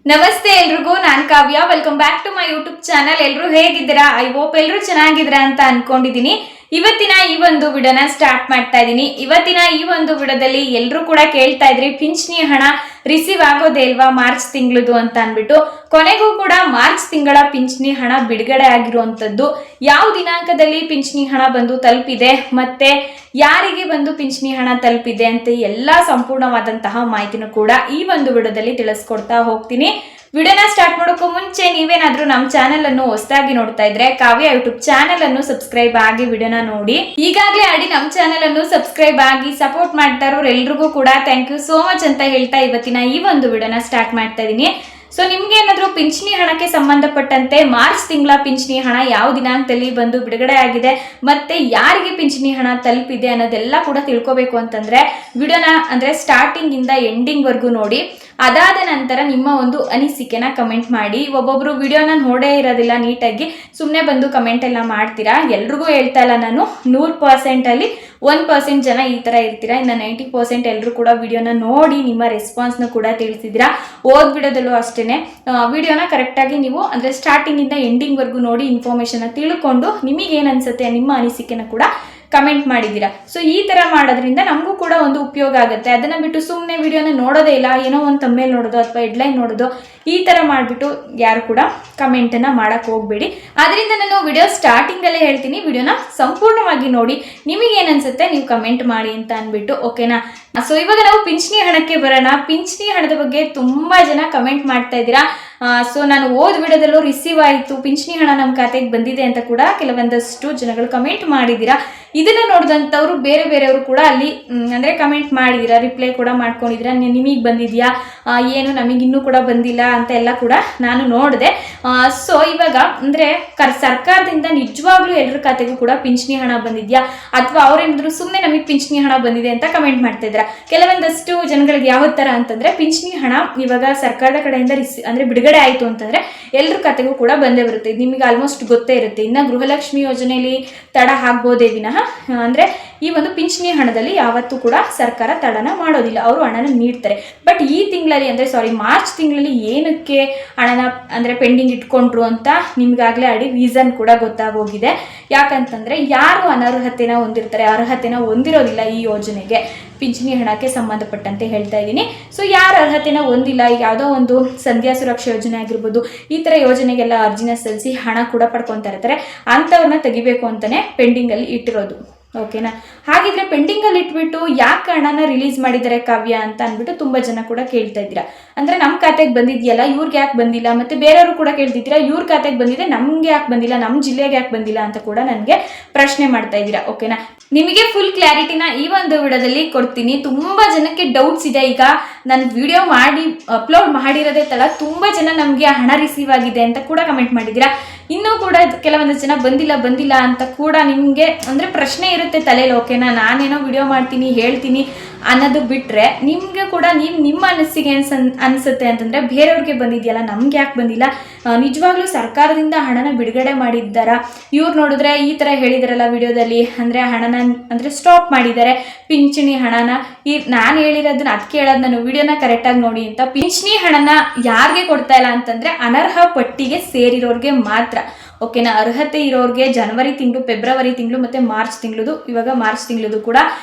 ನಮಸ್ತೆ ಎಲ್ರಿಗೂ, ನಾನು Kavya. Welcome back to my YouTube channel. ಎಲ್ಲರೂ ಹೇಗಿದ್ದೀರಾ? ಐ ಹೋಪ್ ಎಲ್ಲರೂ ಚೆನ್ನಾಗಿದ್ದೀರಾ ಅಂತ ಅನ್ಕೊಂಡಿದ್ದೀನಿ. ಇವತ್ತಿನ ಈ ಒಂದು ವಿಡಿಯೋನ ಸ್ಟಾರ್ಟ್ ಮಾಡ್ತಾ ಇದ್ದೀನಿ. ಇವತ್ತಿನ ಈ ಒಂದು ವಿಡಿಯೋದಲ್ಲಿ ಎಲ್ಲರೂ ಕೂಡ ಕೇಳ್ತಾ ಇದ್ರಿ, ಪಿಂಚಣಿ ಹಣ ರಿಸೀವ್ ಆಗೋದೇ ಇಲ್ವಾ ಮಾರ್ಚ್ ತಿಂಗಳದು ಅಂತ ಅನ್ಬಿಟ್ಟು. ಕೊನೆಗೂ ಕೂಡ ಮಾರ್ಚ್ ತಿಂಗಳ ಪಿಂಚಣಿ ಹಣ ಬಿಡುಗಡೆ ಆಗಿರುವಂತದ್ದು, ಯಾವ ದಿನಾಂಕದಲ್ಲಿ ಪಿಂಚಣಿ ಹಣ ಬಂದು ತಲುಪಿದೆ ಮತ್ತೆ ಯಾರಿಗೆ ಬಂದು ಪಿಂಚಣಿ ಹಣ ತಲುಪಿದೆ ಅಂತ ಎಲ್ಲಾ ಸಂಪೂರ್ಣವಾದಂತಹ ಮಾಹಿತಿನೂ ಕೂಡ ಈ ಒಂದು ವಿಡಿಯೋದಲ್ಲಿ ತಿಳಿಸ್ಕೊಡ್ತಾ ಹೋಗ್ತೀನಿ. ವಿಡಿಯೋನ ಸ್ಟಾರ್ಟ್ ಮಾಡೋಕ್ಕೂ ಮುಂಚೆ ನೀವೇನಾದ್ರೂ ನಮ್ಮ ಚಾನೆಲ್ ಅನ್ನು ಹೊಸದಾಗಿ ನೋಡ್ತಾ ಇದ್ರೆ ಕಾವ್ಯ ಯೂಟ್ಯೂಬ್ ಚಾನೆಲ್ ಅನ್ನು ಸಬ್ಸ್ಕ್ರೈಬ್ ಆಗಿ ವಿಡಿಯೋನ ನೋಡಿ. ಈಗಾಗಲೇ ಆಡಿ ನಮ್ಮ ಚಾನೆಲ್ ಅನ್ನು ಸಬ್ಸ್ಕ್ರೈಬ್ ಆಗಿ ಸಪೋರ್ಟ್ ಮಾಡ್ತಾ ಇರೋರು ಎಲ್ರಿಗೂ ಕೂಡ ಥ್ಯಾಂಕ್ ಯು ಸೋ ಮಚ್ ಅಂತ ಹೇಳ್ತಾ ಇವತ್ತಿನ ಈ ಒಂದು ವಿಡಿಯೋನ ಸ್ಟಾರ್ಟ್ ಮಾಡ್ತಾ ಇದೀನಿ. ಸೊ ನಿಮ್ಗೆ ಏನಾದ್ರೂ ಪಿಂಚಣಿ ಹಣಕ್ಕೆ ಸಂಬಂಧಪಟ್ಟಂತೆ ಮಾರ್ಚ್ ತಿಂಗಳ ಪಿಂಚಣಿ ಹಣ ಯಾವ ದಿನಾಂಕದಲ್ಲಿ ಬಂದು ಬಿಡುಗಡೆ ಆಗಿದೆ ಮತ್ತೆ ಯಾರಿಗೆ ಪಿಂಚಣಿ ಹಣ ತಲುಪಿದೆ ಅನ್ನೋದೆಲ್ಲ ಕೂಡ ತಿಳ್ಕೊಬೇಕು ಅಂತಂದ್ರೆ ವಿಡಿಯೋನ ಅಂದ್ರೆ ಸ್ಟಾರ್ಟಿಂಗ್ ಇಂದ ಎಂಡಿಂಗ್ ವರ್ಗು ನೋಡಿ. ಅದಾದ ನಂತರ ನಿಮ್ಮ ಒಂದು ಅನಿಸಿಕೆನ ಕಮೆಂಟ್ ಮಾಡಿ. ಒಬ್ಬೊಬ್ರು ವಿಡಿಯೋನ ನೋಡೇ ಇರೋದಿಲ್ಲ, ನೀಟಾಗಿ ಸುಮ್ಮನೆ ಬಂದು ಕಮೆಂಟ್ ಎಲ್ಲ ಮಾಡ್ತೀರಾ. ಎಲ್ರಿಗೂ ಹೇಳ್ತಾ ಇಲ್ಲ ನಾನು, 100% ಅಲ್ಲಿ 1% ಜನ ಈ ತರ ಇರ್ತೀರಾ. ಇನ್ನು 90% ಎಲ್ಲರೂ ಕೂಡ ವಿಡಿಯೋನ ನೋಡಿ ನಿಮ್ಮ ರೆಸ್ಪಾನ್ಸ್ನ ಕೂಡ ತಿಳಿಸಿದ್ದೀರಾ. ಓದ್ ವಿಡಿಯೋದಲ್ಲೂ ಅಷ್ಟೇನೆ ವಿಡಿಯೋನ ಕರೆಕ್ಟಾಗಿ ನೀವು ಅಂದ್ರೆ ಸ್ಟಾರ್ಟಿಂಗ್ ಇಂದ ಎಂಡಿಂಗ್ ವರ್ಗು ನೋಡಿ ಇನ್ಫಾರ್ಮೇಶನ್ ತಿಳ್ಕೊಂಡು ನಿಮಗೇನು ಅನ್ಸುತ್ತೆ ನಿಮ್ಮ ಅನಿಸಿಕೆನ ಕೂಡ ಕಮೆಂಟ್ ಮಾಡಿದ್ದೀರಾ. ಸೊ ಈ ತರ ಮಾಡೋದ್ರಿಂದ ನಮಗೂ ಕೂಡ ಒಂದು ಉಪಯೋಗ ಆಗುತ್ತೆ. ಅದನ್ನ ಬಿಟ್ಟು ಸುಮ್ಮನೆ ವಿಡಿಯೋನ ನೋಡೋದೇ ಇಲ್ಲ, ಏನೋ ಒಂದು ತಮ್ಮೇಲ್ ನೋಡೋದು ಅಥವಾ ಹೆಡ್ಲೈನ್ ನೋಡೋದು ಈ ತರ ಮಾಡ್ಬಿಟ್ಟು ಯಾರು ಕೂಡ ಕಮೆಂಟ್ ಅನ್ನ ಮಾಡಕ್ ಹೋಗ್ಬೇಡಿ. ಅದರಿಂದ ನಾನು ವಿಡಿಯೋ ಸ್ಟಾರ್ಟಿಂಗ್ ಅಲ್ಲೇ ಹೇಳ್ತೀನಿ, ವಿಡಿಯೋನ ಸಂಪೂರ್ಣವಾಗಿ ನೋಡಿ, ನಿಮಗೆ ಏನ್ ಅನ್ಸುತ್ತೆ ನೀವು ಕಮೆಂಟ್ ಮಾಡಿ ಅಂತ ಅನ್ಬಿಟ್ಟು. ಓಕೆನಾ? ಸೊ ಇವಾಗ ನಾವು ಪಿಂಚಣಿ ಹಣಕ್ಕೆ ಬರೋಣ. ಪಿಂಚಣಿ ಹಣದ ಬಗ್ಗೆ ತುಂಬಾ ಜನ ಕಮೆಂಟ್ ಮಾಡ್ತಾ ಇದ್ದೀರಾ. ಸೊ ನಾನು ಓದ್ ವಿಡಿಯೋದಲ್ಲೂ ರಿಸೀವ್ ಆಯಿತು, ಪಿಂಚಣಿ ಹಣ ನಮ್ಮ ಖಾತೆಗೆ ಬಂದಿದೆ ಅಂತ ಕೂಡ ಕೆಲವೊಂದಷ್ಟು ಜನಗಳು ಕಮೆಂಟ್ ಮಾಡಿದ್ದೀರಾ. ಇದನ್ನ ನೋಡಿದಂಥವ್ರು ಬೇರೆ ಬೇರೆಯವರು ಕೂಡ ಅಲ್ಲಿ ಅಂದ್ರೆ ಕಮೆಂಟ್ ಮಾಡಿದ್ದೀರಾ, ರಿಪ್ಲೈ ಕೂಡ ಮಾಡ್ಕೊಂಡಿದ್ದೀರಾ. ನಿಮಗೆ ಬಂದಿದ್ಯಾ, ಏನು ನಮಗಿನ್ನೂ ಕೂಡ ಬಂದಿಲ್ಲ ಅಂತ ಎಲ್ಲ ಕೂಡ ನಾನು ನೋಡಿದೆ. ಸೊ ಇವಾಗ ಅಂದ್ರೆ ಸರ್ಕಾರದಿಂದ ನಿಜವಾಗ್ಲೂ ಎಲ್ಲರ ಖಾತೆಗೂ ಕೂಡ ಪಿಂಚಣಿ ಹಣ ಬಂದಿದ್ಯಾ ಅಥವಾ ಅವ್ರೇನಾದ್ರು ಸುಮ್ಮನೆ ನಮಗೆ ಪಿಂಚಣಿ ಹಣ ಬಂದಿದೆ ಅಂತ ಕಮೆಂಟ್ ಮಾಡ್ತಾ ಇದ್ದೀರಾ. ಕೆಲವೊಂದಷ್ಟು ಜನಗಳಿಗೆ ಯಾವ ತರ ಅಂತಂದ್ರೆ ಪಿಂಚಣಿ ಹಣ ಇವಾಗ ಸರ್ಕಾರದ ಕಡೆಯಿಂದ ಅಂದ್ರೆ ಬಿಡುಗಡೆ ಆಯಿತು ಅಂತಂದ್ರೆ ಎಲ್ಲರ ಖಾತೆಗೂ ಕೂಡ ಬಂದೇ ಬರುತ್ತೆ. ಇದು ನಿಮಗೆ ಆಲ್ಮೋಸ್ಟ್ ಗೊತ್ತೇ ಇರುತ್ತೆ. ಇನ್ನು ಗೃಹಲಕ್ಷ್ಮಿ ಯೋಜನೆಯಲ್ಲಿ ತಡ ಆಗ್ಬೋದೇ ವಿನಃ ಅಂದ್ರೆ ಈ ಒಂದು ಪಿಂಚಣಿ ಹಣದಲ್ಲಿ ಯಾವತ್ತೂ ಕೂಡ ಸರ್ಕಾರ ತಡನ ಮಾಡೋದಿಲ್ಲ, ಅವರು ಹಣನ ನೀಡ್ತಾರೆ. ಬಟ್ ಈ ತಿಂಗಳಲ್ಲಿ ಅಂದ್ರೆ ಮಾರ್ಚ್ ತಿಂಗಳಲ್ಲಿ ಏನಕ್ಕೆ ಹಣನ ಅಂದ್ರೆ ಪೆಂಡಿಂಗ್ ಇಟ್ಕೊಂಡ್ರು ಅಂತ ನಿಮ್ಗಾಗ್ಲೇ ಆಡಿ ರೀಸನ್ ಕೂಡ ಗೊತ್ತಾಗೋಗಿದೆ. ಯಾಕಂತಂದ್ರೆ ಯಾರು ಅನರ್ಹತೆನ ಹೊಂದಿರ್ತಾರೆ, ಅರ್ಹತೆನ ಹೊಂದಿರೋದಿಲ್ಲ ಈ ಯೋಜನೆಗೆ, ಪಿಂಚಣಿ ಹಣಕ್ಕೆ ಸಂಬಂಧಪಟ್ಟಂತೆ ಹೇಳ್ತಾ ಇದ್ದೀನಿ. ಸೊ ಯಾರು ಅರ್ಹತೆನ ಹೊಂದಿಲ್ಲ, ಯಾವುದೋ ಒಂದು ಸಂಧ್ಯಾ ಸುರಕ್ಷಾ ಯೋಜನೆ ಆಗಿರ್ಬೋದು, ಈ ತರ ಯೋಜನೆಗೆಲ್ಲ ಅರ್ಜಿನ ಸಲ್ಲಿಸಿ ಹಣ ಕೂಡ ಪಡ್ಕೊತಾ ಇರ್ತಾರೆ, ಅಂಥವ್ರನ್ನ ತೆಗಿಬೇಕು ಅಂತಾನೆ ಪೆಂಡಿಂಗ್ ಅಲ್ಲಿ ಇಟ್ಟಿರೋದು. ಓಕೆನಾ? ಹಾಗಿದ್ರೆ ಪೆಂಡಿಂಗ್ ಅಲ್ಲಿ ಇಟ್ಬಿಟ್ಟು ಯಾಕೆ ಹಣನ ರಿಲೀಸ್ ಮಾಡಿದ್ದಾರೆ ಕಾವ್ಯ ಅಂತ ಅಂದ್ಬಿಟ್ಟು ತುಂಬಾ ಜನ ಕೂಡ ಕೇಳ್ತಾ ಇದ್ದೀರಾ. ಅಂದ್ರೆ ನಮ್ಮ ಖಾತೆಗೆ ಬಂದಿದ್ಯಲ್ಲ, ಇವ್ರಿಗೆ ಯಾಕೆ ಬಂದಿಲ್ಲ, ಮತ್ತೆ ಬೇರೆಯವರು ಕೂಡ ಕೇಳ್ತಿದ್ದೀರಾ ಇವ್ರ ಖಾತೆಗೆ ಬಂದಿದೆ ನಮ್ಗೆ ಯಾಕೆ ಬಂದಿಲ್ಲ, ನಮ್ಮ ಜಿಲ್ಲೆಗೆ ಯಾಕೆ ಬಂದಿಲ್ಲ ಅಂತ ಕೂಡ ನನಗೆ ಪ್ರಶ್ನೆ ಮಾಡ್ತಾ ಇದ್ದೀರಾ. ಓಕೆನಾ? ನಿಮಗೆ ಫುಲ್ ಕ್ಲಾರಿಟಿನ ಈ ಒಂದು ವಿಡಿಯೋದಲ್ಲಿ ಕೊಡ್ತೀನಿ. ತುಂಬಾ ಜನಕ್ಕೆ ಡೌಟ್ಸ್ ಇದೆ. ಈಗ ನಾನು ವಿಡಿಯೋ ಮಾಡಿ ಅಪ್ಲೋಡ್ ಮಾಡಿರೋದೇ ತಡ ತುಂಬಾ ಜನ ನಮಗೆ ಹಣ ರಿಸೀವ್ ಆಗಿದೆ ಅಂತ ಕೂಡ ಕಮೆಂಟ್ ಮಾಡಿದ್ದೀರಾ. ಇನ್ನೂ ಕೂಡ ಕೆಲವೊಂದು ಜನ ಬಂದಿಲ್ಲ ಅಂತ ಕೂಡ ನಿಮಗೆ ಅಂದ್ರೆ ಪ್ರಶ್ನೆ ಇರುತ್ತೆ ತಲೆಯಲ್ಲಿ. ಓಕೆನಾ? ನಾನೇನೋ ವಿಡಿಯೋ ಮಾಡ್ತೀನಿ ಹೇಳ್ತೀನಿ ಅನ್ನೋದು ಬಿಟ್ರೆ ನಿಮ್ಗೆ ಕೂಡ ನಿಮ್ಮ ಅನಿಸಿಕೆ ಅನ್ಸುತ್ತೆ ಅಂತಂದ್ರೆ ಬೇರೆಯವ್ರಿಗೆ ಬಂದಿದೆಯಲ್ಲ ನಮ್ಗೆ ಯಾಕೆ ಬಂದಿಲ್ಲ, ನಿಜವಾಗ್ಲೂ ಸರ್ಕಾರದಿಂದ ಹಣನ ಬಿಡುಗಡೆ ಮಾಡಿದ್ದಾರಾ, ಇವ್ರು ನೋಡಿದ್ರೆ ಈ ತರ ಹೇಳಿದಾರಲ್ಲ ವಿಡಿಯೋದಲ್ಲಿ, ಅಂದ್ರೆ ಹಣನ ಅಂದ್ರೆ ಸ್ಟಾಪ್ ಮಾಡಿದ್ದಾರೆ ಪಿಂಚಣಿ ಹಣನ. ನಾನು ಹೇಳಿರೋದನ್ನ ಅದಕ್ಕೆ ಹೇಳೋದು, ನಾನು ವಿಡಿಯೋನ ಕರೆಕ್ಟಾಗಿ ನೋಡಿ ಅಂತ. ಪಿಂಚಣಿ ಹಣನ ಯಾರಿಗೆ ಕೊಡ್ತಾ ಇಲ್ಲ ಅಂತಂದ್ರೆ ಅನರ್ಹ ಪಟ್ಟಿಗೆ ಸೇರಿರೋರ್ಗೆ ಮಾತ್ರ. ಓಕೆನಾ? ಅರ್ಹತೆ ಇರೋರಿಗೆ ಜನವರಿ ತಿಂಗಳು, ಫೆಬ್ರವರಿ ತಿಂಗಳು ಮತ್ತೆ ಮಾರ್ಚ್ ತಿಂಗಳದು, ಇವಾಗ ಮಾರ್ಚ್ ತಿಂಗಳದು ಕೂಡ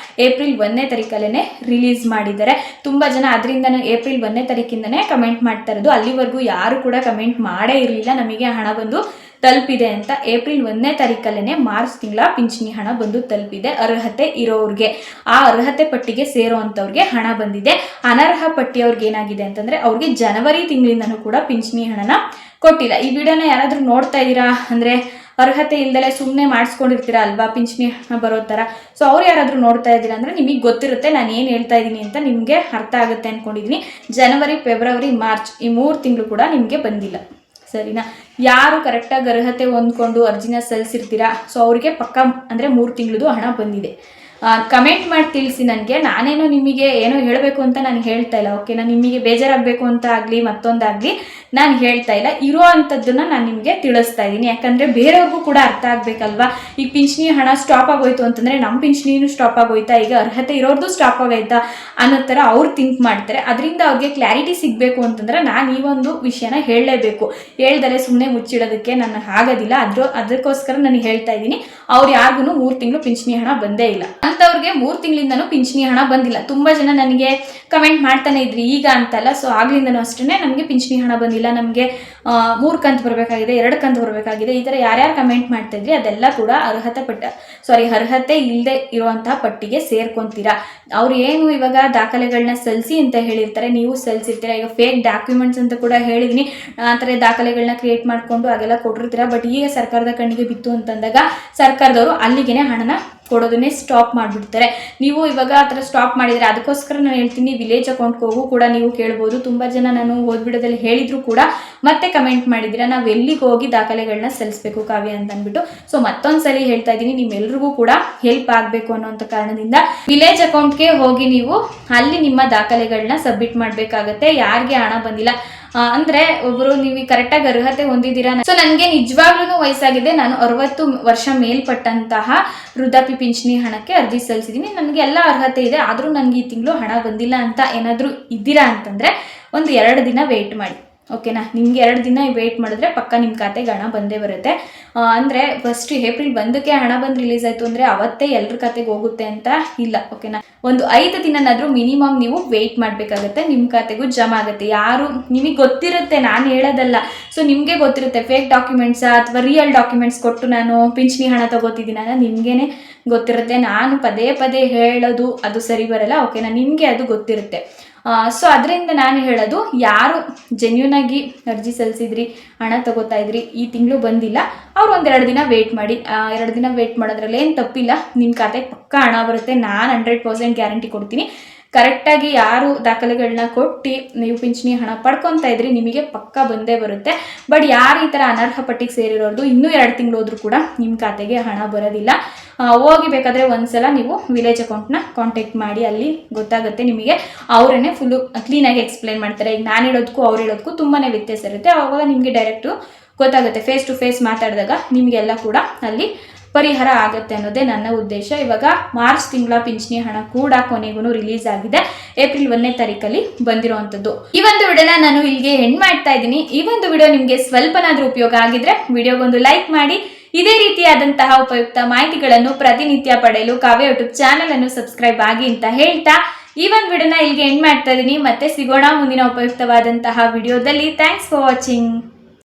ಏಪ್ರಿಲ್ 1ನೇ ತಾರೀಕಲ್ಲೇ ರಿಲೀಸ್ ಮಾಡಿದ್ದಾರೆ. ತುಂಬಾ ಜನ ಅದರಿಂದ ಏಪ್ರಿಲ್ 1ನೇ ತಾರೀಕಿಂದನೇ ಕಮೆಂಟ್ ಮಾಡ್ತಾ ಇರೋದು. ಅಲ್ಲಿವರೆಗೂ ಯಾರು ಕೂಡ ಕಮೆಂಟ್ ಮಾಡೇ ಇರಲಿಲ್ಲ ನಮಗೆ ಹಣ ಬಂದು ತಲುಪಿದೆ ಅಂತ. ಏಪ್ರಿಲ್ 1ನೇ ತಾರೀಕಲ್ಲೇ ಮಾರ್ಚ್ ತಿಂಗಳ ಪಿಂಚಣಿ ಹಣ ಬಂದು ತಲುಪಿದೆ ಅರ್ಹತೆ ಇರೋರಿಗೆ. ಆ ಅರ್ಹತೆ ಪಟ್ಟಿಗೆ ಸೇರೋ ಅಂತವ್ರಿಗೆ ಹಣ ಬಂದಿದೆ. ಅನರ್ಹ ಪಟ್ಟಿಯವ್ರಿಗೆ ಏನಾಗಿದೆ ಅಂತಂದ್ರೆ ಅವ್ರಿಗೆ ಜನವರಿ ತಿಂಗಳಿಂದನೂ ಕೂಡ ಪಿಂಚಣಿ ಹಣನ ಕೊಟ್ಟಿಲ್ಲ. ಈ ವಿಡಿಯೋನ ಯಾರಾದ್ರೂ ನೋಡ್ತಾ ಇದ್ದೀರಾ ಅಂದ್ರೆ ಅರ್ಹತೆ ಇಲ್ದಲೆ ಸುಮ್ಮನೆ ಮಾಡಿಸ್ಕೊಂಡಿರ್ತೀರಾ ಅಲ್ವಾ ಪಿಂಚಣಿ ಬರೋ ಥರ. ಸೊ ಅವ್ರು ಯಾರಾದರೂ ನೋಡ್ತಾ ಇದ್ದೀರಾ ಅಂದ್ರೆ ನಿಮಗೆ ಗೊತ್ತಿರುತ್ತೆ ನಾನು ಏನು ಹೇಳ್ತಾ ಇದ್ದೀನಿ ಅಂತ, ನಿಮಗೆ ಅರ್ಥ ಆಗುತ್ತೆ ಅಂದ್ಕೊಂಡಿದ್ದೀನಿ. ಜನವರಿ, ಫೆಬ್ರವರಿ, ಮಾರ್ಚ್ ಈ 3 ತಿಂಗಳು ಕೂಡ ನಿಮಗೆ ಬಂದಿಲ್ಲ. ಸರಿನಾ? ಯಾರು ಕರೆಕ್ಟಾಗಿ ಅರ್ಹತೆ ಹೊಂದ್ಕೊಂಡು ಅರ್ಜಿನ ಸಲ್ಲಿಸಿರ್ತೀರಾ ಸೊ ಅವರಿಗೆ ಪಕ್ಕ ಅಂದ್ರೆ 3 ತಿಂಗಳದು ಹಣ ಬಂದಿದೆ. ಕಮೆಂಟ್ ಮಾಡಿ ತಿಳಿಸಿ ನನಗೆ. ನಾನೇನೋ ನಿಮಗೆ ಏನೋ ಹೇಳಬೇಕು ಅಂತ ನಾನು ಹೇಳ್ತಾ ಇಲ್ಲ, ಓಕೆನಾ. ನಿಮಗೆ ಬೇಜಾರಾಗಬೇಕು ಅಂತ ಆಗಲಿ ಮತ್ತೊಂದಾಗಲಿ ನಾನು ಹೇಳ್ತಾ ಇಲ್ಲ, ಇರೋ ಅಂಥದ್ದನ್ನ ನಾನು ನಿಮಗೆ ತಿಳಿಸ್ತಾ ಇದ್ದೀನಿ. ಯಾಕಂದರೆ ಬೇರೆಯವ್ರಿಗೂ ಕೂಡ ಅರ್ಥ ಆಗಬೇಕಲ್ವಾ. ಈಗ ಪಿಂಚಣಿ ಹಣ ಸ್ಟಾಪ್ ಆಗೋಯ್ತು ಅಂತಂದರೆ ನಮ್ಮ ಪಿಂಚಣಿನೂ ಸ್ಟಾಪ್ ಆಗೋಯ್ತಾ, ಈಗ ಅರ್ಹತೆ ಇರೋರ್ದು ಸ್ಟಾಪ್ ಆಗೋಯ್ತಾ ಅನ್ನೋ ಥರ ಅವ್ರು ಥಿಂಕ್ ಮಾಡ್ತಾರೆ. ಅದರಿಂದ ಅವ್ರಿಗೆ ಕ್ಲಾರಿಟಿ ಸಿಗಬೇಕು ಅಂತಂದ್ರೆ ನಾನು ಈ ಒಂದು ವಿಷಯನ ಹೇಳಲೇಬೇಕು. ಹೇಳ್ದಲೆ ಸುಮ್ಮನೆ ಮುಚ್ಚಿಡೋದಕ್ಕೆ ನನ್ನ ಆಗೋದಿಲ್ಲ. ಅದಕ್ಕೋಸ್ಕರ ನಾನು ಹೇಳ್ತಾ ಇದ್ದೀನಿ. ಅವ್ರು ಯಾರಿಗೂ 3 ತಿಂಗಳು ಪಿಂಚಣಿ ಹಣ ಬಂದೇ ಇಲ್ಲ ಅಂಥವ್ರಿಗೆ 3 ತಿಂಗಳಿಂದನೂ ಪಿಂಚಣಿ ಹಣ ಬಂದಿಲ್ಲ. ತುಂಬ ಜನ ನನಗೆ ಕಮೆಂಟ್ ಮಾಡ್ತಾನೆ ಇದ್ರಿ, ಈಗ ಅಂತಲ್ಲ, ಸೊ ಆಗ್ಲಿಂದನೂ ಅಷ್ಟೇ ನಮಗೆ ಪಿಂಚಣಿ ಹಣ ಬಂದಿಲ್ಲ, ನಮಗೆ 3 ಕಂತು ಬರಬೇಕಾಗಿದೆ, 2 ಕಂತು ಬರಬೇಕಾಗಿದೆ, ಈ ಥರ ಯಾರ್ಯಾರು ಕಮೆಂಟ್ ಮಾಡ್ತಾ ಇದ್ರಿ ಅದೆಲ್ಲ ಕೂಡ ಅರ್ಹತೆ ಇಲ್ಲದೆ ಇರುವಂತಹ ಪಟ್ಟಿಗೆ ಸೇರ್ಕೊಂತೀರಾ. ಅವ್ರು ಏನು ಇವಾಗ ದಾಖಲೆಗಳನ್ನ ಸಲ್ಲಿಸಿ ಅಂತ ಹೇಳಿರ್ತಾರೆ, ನೀವು ಸಲ್ಲಿಸಿರ್ತೀರಾ. ಈಗ ಫೇಕ್ ಡಾಕ್ಯುಮೆಂಟ್ಸ್ ಅಂತ ಕೂಡ ಹೇಳಿದೀನಿ, ಆ ಥರ ದಾಖಲೆಗಳನ್ನ ಕ್ರಿಯೇಟ್ ಮಾಡಿಕೊಂಡು ಹಾಗೆಲ್ಲ ಕೊಟ್ಟಿರ್ತೀರಾ. ಬಟ್ ಈಗ ಸರ್ಕಾರದ ಕಣ್ಣಿಗೆ ಬಿತ್ತು ಅಂತಂದಾಗ ಸರ್ಕಾರದವರು ಅಲ್ಲಿಗೆನೆ ಹಣನ ಕೊಡೋದನ್ನೇ ಸ್ಟಾಪ್ ಮಾಡಿಬಿಡ್ತಾರೆ. ನೀವು ಇವಾಗ ಆ ಥರ ಸ್ಟಾಪ್ ಮಾಡಿದರೆ ಅದಕ್ಕೋಸ್ಕರ ನಾನು ಹೇಳ್ತೀನಿ, ವಿಲೇಜ್ ಅಕೌಂಟ್ಗೆ ಹೋಗು ಕೂಡ ನೀವು ಕೇಳ್ಬೋದು. ತುಂಬ ಜನ ನಾನು ಓದ್ಬಿಡೋದಲ್ಲಿ ಹೇಳಿದ್ರು ಕೂಡ ಮತ್ತೆ ಕಮೆಂಟ್ ಮಾಡಿದ್ದೀರಾ, ನಾವು ಎಲ್ಲಿಗೆ ಹೋಗಿ ದಾಖಲೆಗಳನ್ನ ಸಲ್ಲಿಸಬೇಕು ಕಾವ್ಯ ಅಂತ ಅಂದ್ಬಿಟ್ಟು. ಸೊ ಮತ್ತೊಂದ್ಸಲಿ ಹೇಳ್ತಾ ಇದ್ದೀನಿ, ನಿಮ್ಮೆಲ್ರಿಗೂ ಕೂಡ ಹೆಲ್ಪ್ ಆಗಬೇಕು ಅನ್ನೋಂಥ ಕಾರಣದಿಂದ ವಿಲೇಜ್ ಅಕೌಂಟ್ಗೆ ಹೋಗಿ ನೀವು ಅಲ್ಲಿ ನಿಮ್ಮ ದಾಖಲೆಗಳನ್ನ ಸಬ್ಮಿಟ್ ಮಾಡಬೇಕಾಗತ್ತೆ. ಯಾರಿಗೆ ಹಣ ಬಂದಿಲ್ಲ ಅಂದ್ರೆ ಒಬ್ಬರು ನೀವು ಕರೆಕ್ಟಾಗಿ ಅರ್ಹತೆ ಹೊಂದಿದ್ದೀರಾ. ಸೊ ನನಗೆ ನಿಜವಾಗ್ಲೂ ವಯಸ್ಸಾಗಿದೆ, ನಾನು 60 ವರ್ಷ ಮೇಲ್ಪಟ್ಟಂತಹ ವೃದ್ಧಾಪ್ಯ ಪಿಂಚಣಿ ಹಣಕ್ಕೆ ಅರ್ಜಿ ಸಲ್ಲಿಸಿದ್ದೀನಿ. ನನಗೆ ಎಲ್ಲ ಅರ್ಹತೆ ಇದೆ, ಆದರೂ ನನಗೆ ಈ ತಿಂಗಳು ಹಣ ಬಂದಿಲ್ಲ ಅಂತ ಏನಾದರೂ ಇದ್ದೀರಾ ಅಂತಂದರೆ ಒಂದು 2 ದಿನ ವೆಯ್ಟ್ ಮಾಡಿ, ಓಕೆನಾ. ನಿಮ್ಗೆ 2 ದಿನ ವೆಯ್ಟ್ ಮಾಡಿದ್ರೆ ಪಕ್ಕ ನಿಮ್ಮ ಖಾತೆಗೆ ಹಣ ಬಂದೇ ಬರುತ್ತೆ. ಅಂದರೆ ಫಸ್ಟ್ ಏಪ್ರಿಲ್ 1ಕ್ಕೆ ಹಣ ಬಂದು ರಿಲೀಸ್ ಆಯಿತು ಅಂದರೆ ಅವತ್ತೇ ಎಲ್ಲರ ಖಾತೆಗೆ ಹೋಗುತ್ತೆ ಅಂತ ಇಲ್ಲ, ಓಕೆನಾ. ಒಂದು 5 ದಿನನಾದರೂ ಮಿನಿಮಮ್ ನೀವು ವೆಯ್ಟ್ ಮಾಡಬೇಕಾಗತ್ತೆ, ನಿಮ್ಮ ಖಾತೆಗೂ ಜಮಾ ಆಗುತ್ತೆ. ಯಾರು ನಿಮಗೆ ಗೊತ್ತಿರುತ್ತೆ, ನಾನು ಹೇಳೋದಲ್ಲ. ಸೊ ನಿಮಗೆ ಗೊತ್ತಿರುತ್ತೆ ಫೇಕ್ ಡಾಕ್ಯುಮೆಂಟ್ಸಾ ಅಥವಾ ರಿಯಲ್ ಡಾಕ್ಯುಮೆಂಟ್ಸ್ ಕೊಟ್ಟು ನಾನು ಪಿಂಚಣಿ ಹಣ ತಗೋತಿದ್ದೀನಿ ಅನ್ನೋ ನಿಮಗೇನೆ ಗೊತ್ತಿರುತ್ತೆ. ನಾನು ಪದೇ ಪದೇ ಹೇಳೋದು ಅದು ಸರಿ ಬರಲ್ಲ, ಓಕೆನಾ. ನಿಮಗೆ ಅದು ಗೊತ್ತಿರುತ್ತೆ. ಸೊ ಅದರಿಂದ ನಾನು ಹೇಳೋದು, ಯಾರು ಜೆನ್ಯೂನ್ ಆಗಿ ಅರ್ಜಿ ಸಲ್ಲಿಸಿದ್ರಿ, ಹಣ ತಗೋತಾ ಇದ್ರಿ, ಈ ತಿಂಗಳು ಬಂದಿಲ್ಲ, ಅವ್ರು ಒಂದು 2 ದಿನ ವೆಯ್ಟ್ ಮಾಡಿ. 2 ದಿನ ವೆಯ್ಟ್ ಮಾಡೋದ್ರಲ್ಲಿ ಏನು ತಪ್ಪಿಲ್ಲ, ನಿಮ್ಮ ಖಾತೆಗೆ ಪಕ್ಕ ಹಣ ಬರುತ್ತೆ. ನಾನು 100% ಗ್ಯಾರಂಟಿ ಕೊಡ್ತೀನಿ. ಕರೆಕ್ಟಾಗಿ ಯಾರು ದಾಖಲೆಗಳನ್ನ ಕೊಟ್ಟು ನೀವು ಪಿಂಚಣಿ ಹಣ ಪಡ್ಕೊತಾ ಇದ್ರಿ, ನಿಮಗೆ ಪಕ್ಕ ಬಂದೇ ಬರುತ್ತೆ. ಬಟ್ ಯಾರು ಈ ಥರ ಅನರ್ಹ ಪಟ್ಟಿಗೆ ಸೇರಿರೋದು ಇನ್ನೂ 2 ತಿಂಗಳು ಹೋದ್ರೂ ಕೂಡ ನಿಮ್ಮ ಖಾತೆಗೆ ಹಣ ಬರೋದಿಲ್ಲ. ಹೋಗಿ ಬೇಕಾದರೆ ಒಂದ್ಸಲ ನೀವು ವಿಲೇಜ್ ಅಕೌಂಟ್ನ ಕಾಂಟ್ಯಾಕ್ಟ್ ಮಾಡಿ, ಅಲ್ಲಿ ಗೊತ್ತಾಗುತ್ತೆ ನಿಮಗೆ. ಅವರನ್ನೇ ಫುಲ್ಲು ಕ್ಲೀನಾಗಿ ಎಕ್ಸ್ಪ್ಲೈನ್ ಮಾಡ್ತಾರೆ. ಈಗ ನಾನು ಹೇಳೋದಕ್ಕೂ ಅವ್ರು ಹೇಳೋದಕ್ಕೂ ತುಂಬಾ ವ್ಯತ್ಯಾಸ ಇರುತ್ತೆ. ಆವಾಗ ನಿಮಗೆ ಡೈರೆಕ್ಟು ಗೊತ್ತಾಗುತ್ತೆ. ಫೇಸ್ ಟು ಫೇಸ್ ಮಾತಾಡಿದಾಗ ನಿಮಗೆಲ್ಲ ಕೂಡ ಅಲ್ಲಿ ಪರಿಹಾರ ಆಗುತ್ತೆ ಅನ್ನೋದೇ ನನ್ನ ಉದ್ದೇಶ. ಇವಾಗ ಮಾರ್ಚ್ ತಿಂಗಳ ಪಿಂಚಣಿ ಹಣ ಕೂಡ ಕೊನೆಗೂ ರಿಲೀಸ್ ಆಗಿದೆ, ಏಪ್ರಿಲ್ 1ನೇ ತಾರೀಕಲ್ಲಿ ಬಂದಿರುವಂಥದ್ದು. ಈ ಒಂದು ವಿಡಿಯೋನ ನಾನು ಇಲ್ಲಿಗೆ ಎಂಡ್ ಮಾಡ್ತಾ ಇದ್ದೀನಿ. ಈ ಒಂದು ವಿಡಿಯೋ ನಿಮಗೆ ಸ್ವಲ್ಪನಾದ್ರೂ ಉಪಯೋಗ ಆಗಿದ್ರೆ ವಿಡಿಯೋಗೊಂದು ಲೈಕ್ ಮಾಡಿ. ಇದೇ ರೀತಿಯಾದಂತಹ ಉಪಯುಕ್ತ ಮಾಹಿತಿಗಳನ್ನು ಪ್ರತಿನಿತ್ಯ ಪಡೆಯಲು ಕಾವ್ಯ ಯೂಟ್ಯೂಬ್ ಚಾನಲ್ ಅನ್ನು ಸಬ್ಸ್ಕ್ರೈಬ್ ಆಗಿ ಅಂತ ಹೇಳ್ತಾ ಈ ಒಂದು ವಿಡಿಯೋನ ಇಲ್ಲಿಗೆ ಎಂಡ್ ಮಾಡ್ತಾ ಇದ್ದೀನಿ. ಮತ್ತೆ ಸಿಗೋಣ ಮುಂದಿನ ಉಪಯುಕ್ತವಾದಂತಹ ವಿಡಿಯೋದಲ್ಲಿ. Thanks for watching.